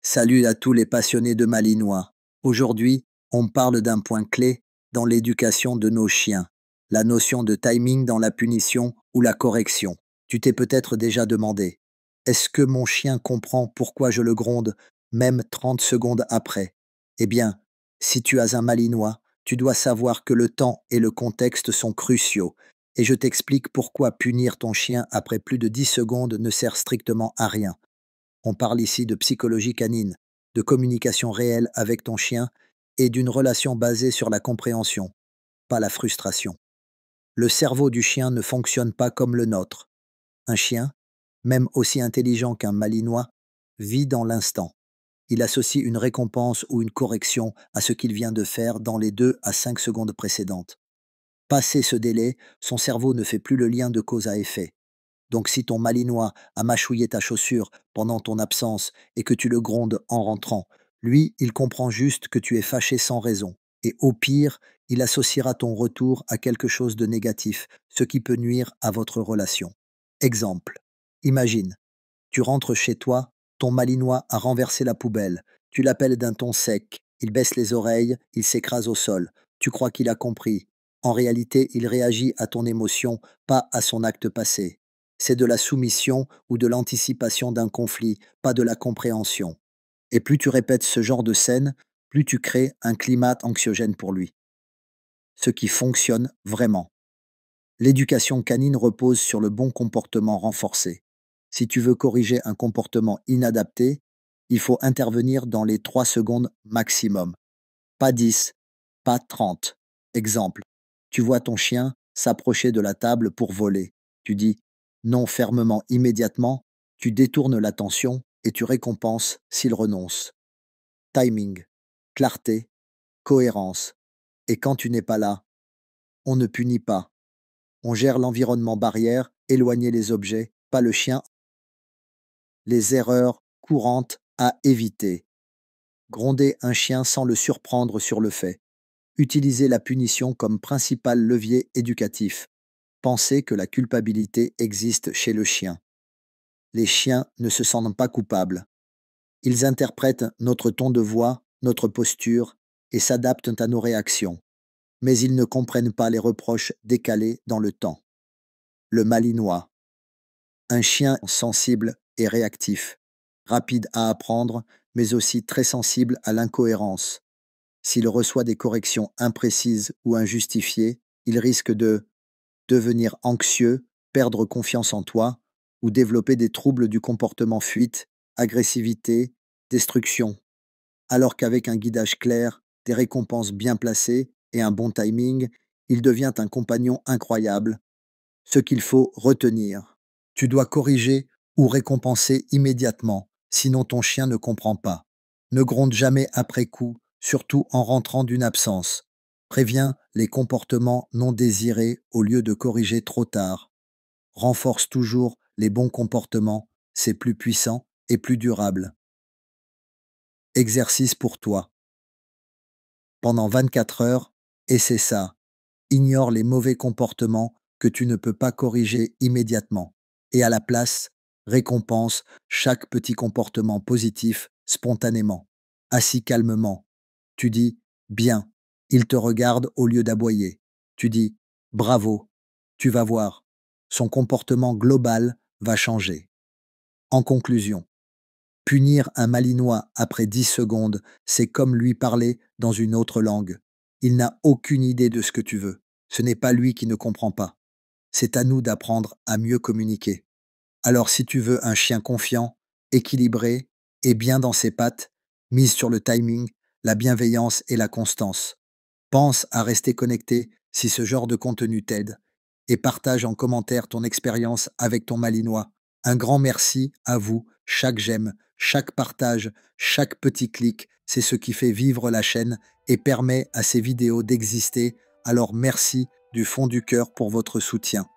Salut à tous les passionnés de Malinois. Aujourd'hui, on parle d'un point clé dans l'éducation de nos chiens, la notion de timing dans la punition ou la correction. Tu t'es peut-être déjà demandé, est-ce que mon chien comprend pourquoi je le gronde, même 30 secondes après? Eh bien, si tu as un Malinois, tu dois savoir que le temps et le contexte sont cruciaux, et je t'explique pourquoi punir ton chien après plus de 10 secondes ne sert strictement à rien. On parle ici de psychologie canine, de communication réelle avec ton chien et d'une relation basée sur la compréhension, pas la frustration. Le cerveau du chien ne fonctionne pas comme le nôtre. Un chien, même aussi intelligent qu'un malinois, vit dans l'instant. Il associe une récompense ou une correction à ce qu'il vient de faire dans les 2 à 5 secondes précédentes. Passé ce délai, son cerveau ne fait plus le lien de cause à effet. Donc si ton malinois a mâchouillé ta chaussure pendant ton absence et que tu le grondes en rentrant, lui, il comprend juste que tu es fâché sans raison. Et au pire, il associera ton retour à quelque chose de négatif, ce qui peut nuire à votre relation. Exemple. Imagine, tu rentres chez toi, ton malinois a renversé la poubelle, tu l'appelles d'un ton sec, il baisse les oreilles, il s'écrase au sol, tu crois qu'il a compris. En réalité, il réagit à ton émotion, pas à son acte passé. C'est de la soumission ou de l'anticipation d'un conflit, pas de la compréhension. Et plus tu répètes ce genre de scène, plus tu crées un climat anxiogène pour lui. Ce qui fonctionne vraiment. L'éducation canine repose sur le bon comportement renforcé. Si tu veux corriger un comportement inadapté, il faut intervenir dans les 3 secondes maximum. Pas 10, pas 30. Exemple, tu vois ton chien s'approcher de la table pour voler. Tu dis non fermement immédiatement, tu détournes l'attention et tu récompenses s'il renonce. Timing, clarté, cohérence. Et quand tu n'es pas là, on ne punit pas. On gère l'environnement barrière, éloigner les objets, pas le chien. Les erreurs courantes à éviter. Gronder un chien sans le surprendre sur le fait. Utiliser la punition comme principal levier éducatif. Penser que la culpabilité existe chez le chien. Les chiens ne se sentent pas coupables. Ils interprètent notre ton de voix, notre posture et s'adaptent à nos réactions. Mais ils ne comprennent pas les reproches décalés dans le temps. Le malinois. Un chien sensible et réactif, rapide à apprendre, mais aussi très sensible à l'incohérence. S'il reçoit des corrections imprécises ou injustifiées, il risque de devenir anxieux, perdre confiance en toi ou développer des troubles du comportement, fuite, agressivité, destruction. Alors qu'avec un guidage clair, des récompenses bien placées et un bon timing, il devient un compagnon incroyable. Ce qu'il faut retenir. Tu dois corriger ou récompenser immédiatement, sinon ton chien ne comprend pas. Ne gronde jamais après coup, surtout en rentrant d'une absence. Préviens les comportements non désirés au lieu de corriger trop tard. Renforce toujours les bons comportements, c'est plus puissant et plus durable. Exercice pour toi. Pendant 24 heures, et c'est ça, ignore les mauvais comportements que tu ne peux pas corriger immédiatement. Et à la place, récompense chaque petit comportement positif spontanément, assis calmement. Tu dis bien, il te regarde au lieu d'aboyer. Tu dis bravo, tu vas voir, son comportement global va changer. En conclusion, punir un malinois après 10 secondes, c'est comme lui parler dans une autre langue. Il n'a aucune idée de ce que tu veux. Ce n'est pas lui qui ne comprend pas. C'est à nous d'apprendre à mieux communiquer. Alors si tu veux un chien confiant, équilibré et bien dans ses pattes, mise sur le timing, la bienveillance et la constance. Pense à rester connecté si ce genre de contenu t'aide et partage en commentaire ton expérience avec ton malinois. Un grand merci à vous, chaque j'aime, chaque partage, chaque petit clic, c'est ce qui fait vivre la chaîne et permet à ces vidéos d'exister. Alors merci du fond du cœur pour votre soutien.